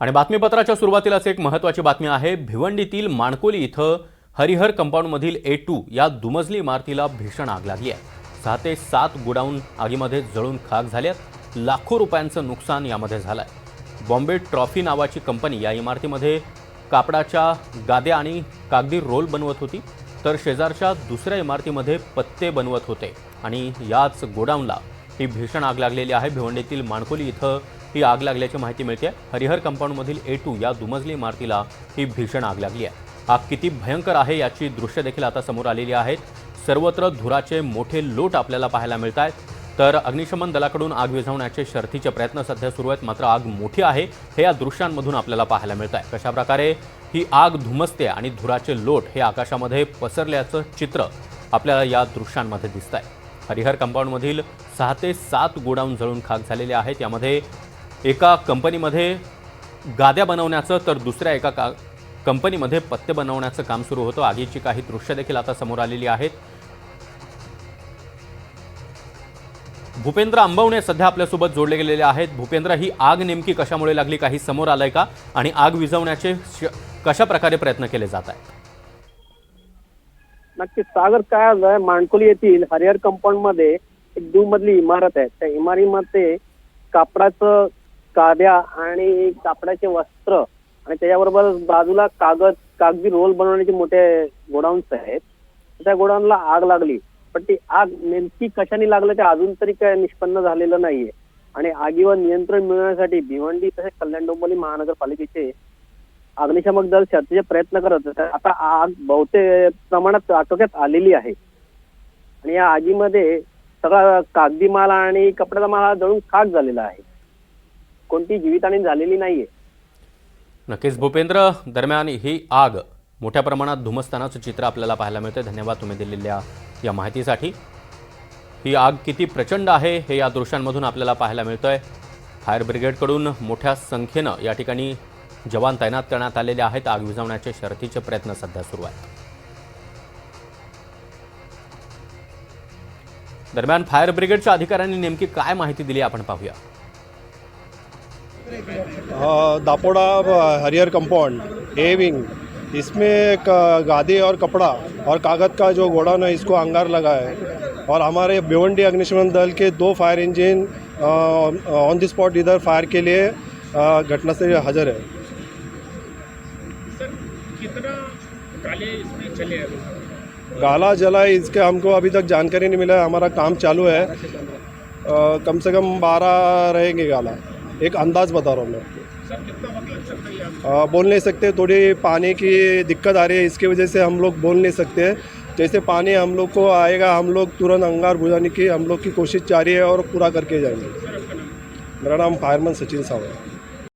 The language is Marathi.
आणि बातमीपत्राच्या सुरुवातीलाच एक महत्त्वाची बातमी आहे। भिवंडीतील माणकोली इथं हरिहर कंपाऊंडमधील A2 या दुमजली इमारतीला भीषण आग लागली आहे। 6 ते 7 गोडाऊन आगीमध्ये जळून खाक झाल्यात। लाखो रुपयांचं नुकसान यामध्ये झालंय। बॉम्बे ट्रॉफी नावाची कंपनी या इमारतीमध्ये कापडाच्या गाद्या आणि कागदी रोल बनवत होती, तर शेजारच्या दुसऱ्या इमारतीमध्ये पत्ते बनवत होते आणि याच गोडाऊनला ही भीषण आग लागलेली आहे। भिवंडीतील माणकोली इथं ही आग लागल्याची माहिती मिळते। हरिहर कंपाऊंडमधील A2 या दुमजली इमारतीला ही भीषण आग लागली आहे। आग किती भयंकर आहे याची दृश्य देखील आता समोर आलेली आहेत। सर्वत्र धुराचे मोठे लोट आपल्याला पाहायला मिळतात, तर अग्निशमन दलाकडून आग विझवण्याचे शर्थीचे प्रयत्न सध्या सुरू आहेत, मात्र आग मोठी आहे हे या दृश्यांमधून आपल्याला पाहायला मिळत आहे। कशा प्रकारे ही आग धुमसते आणि धुराचे लोट हे आकाशामध्ये पसरल्याचं चित्र आपल्याला या दृश्यांमध्ये दिसत आहे। हरिहर कंपाऊंडमधील 6 ते 7 गोडाऊन जळून खाक झालेले आहेत। यामध्ये एका कंपनीमध्ये गाद्या बनवण्याचं तर दुसऱ्या एका कंपनीमध्ये पत्ते बनवण्याचं काम सुरू होतं। आगीची काही दृश्य देखील आता समोर आलेली आहेत। भूपेंद्र अंबवणे सध्या आपल्यासोबत जोडले गेलेले आहेत। भूपेंद्र, ही आग नेमकी कशामुळे लागली, काही समोर आलंय का आणि आग विझवण्याचे कशा प्रकारे प्रयत्न केले जात आहेत? नक्कीच सागर, काय झालंय, माणकोली येथील हरिहर कंपाऊंड मध्ये एक दुमजली इमारत आहे। त्या इमारतीमध्ये कापडाचं गाद्या आणि कापडाचे वस्त्र आणि त्याच्याबरोबर बाजूला कागदी रोल बनवण्याचे मोठे गोडाऊन्स आहेत। त्या गोडाऊनला आग लागली, पण ती आग नेमकी कशाने लागली ते अजून तरी काय निष्पन्न झालेलं नाहीये। आणि आगीवर नियंत्रण मिळवण्यासाठी भिवंडी तसेच कल्याण डोंबिवली महानगरपालिकेचे अग्निशमक दल शर्थीचे प्रयत्न करत होते। आता आग बहुतेक प्रमाणात आटोक्यात आलेली आहे आणि या आगीमध्ये सगळा कागदी माल आणि कपड्याचा माल जळून खाक झालेला आहे। कोणती जीवितहानी झालेली नाहीये। नक्कीच भूपेंद्र, दरम्यान ही आग मोठ्या प्रमाणात धुमसतानाचं चित्र आपल्याला पाहायला मिळतं। धन्यवाद तुम्ही दिलेल्या या माहितीसाठी। ही आग किती प्रचंड आहे हे या दृश्यांमधून आपल्याला पाहायला मिळतंय। फायर ब्रिगेडकडून मोठ्या संख्येनं या ठिकाणी जवान तैनात करण्यात आलेले आहेत। आग विझवण्याचे शर्थीचे प्रयत्न सध्या सुरू आहेत। दरम्यान फायर ब्रिगेडच्या अधिकाऱ्यांनी नेमकी काय माहिती दिली आपण पाहूया। दापोड़ा हरिहर कंपाउंड ए विंग, इसमें गादी और कपड़ा और कागज़ का जो गोडाउन है इसको अंगार लगा है और हमारे भिवंडी अग्निशमन दल के 2 fire engine on the spot इधर फायर के लिए घटनास्थल हाजिर है। सर, कितना काले इसमें चले हैं? गाला जला है इसके हमको अभी तक जानकारी नहीं मिला है। हमारा काम चालू है। कम से कम 12 रहेंगे गाला, एक अंदाज बता रहा हूँ मैं। सर, कितना वक्त लग सकता है? बोल नहीं सकते, थोड़ी पानी की दिक्कत आ रही है, इसकी वजह से हम लोग बोल नहीं सकते। जैसे पानी हम लोग को आएगा हम लोग तुरंत अंगार बुझाने की हम लोग की कोशिश जारी है और पूरा करके जाएंगे। मेरा नाम फायरमैन सचिन साहब है।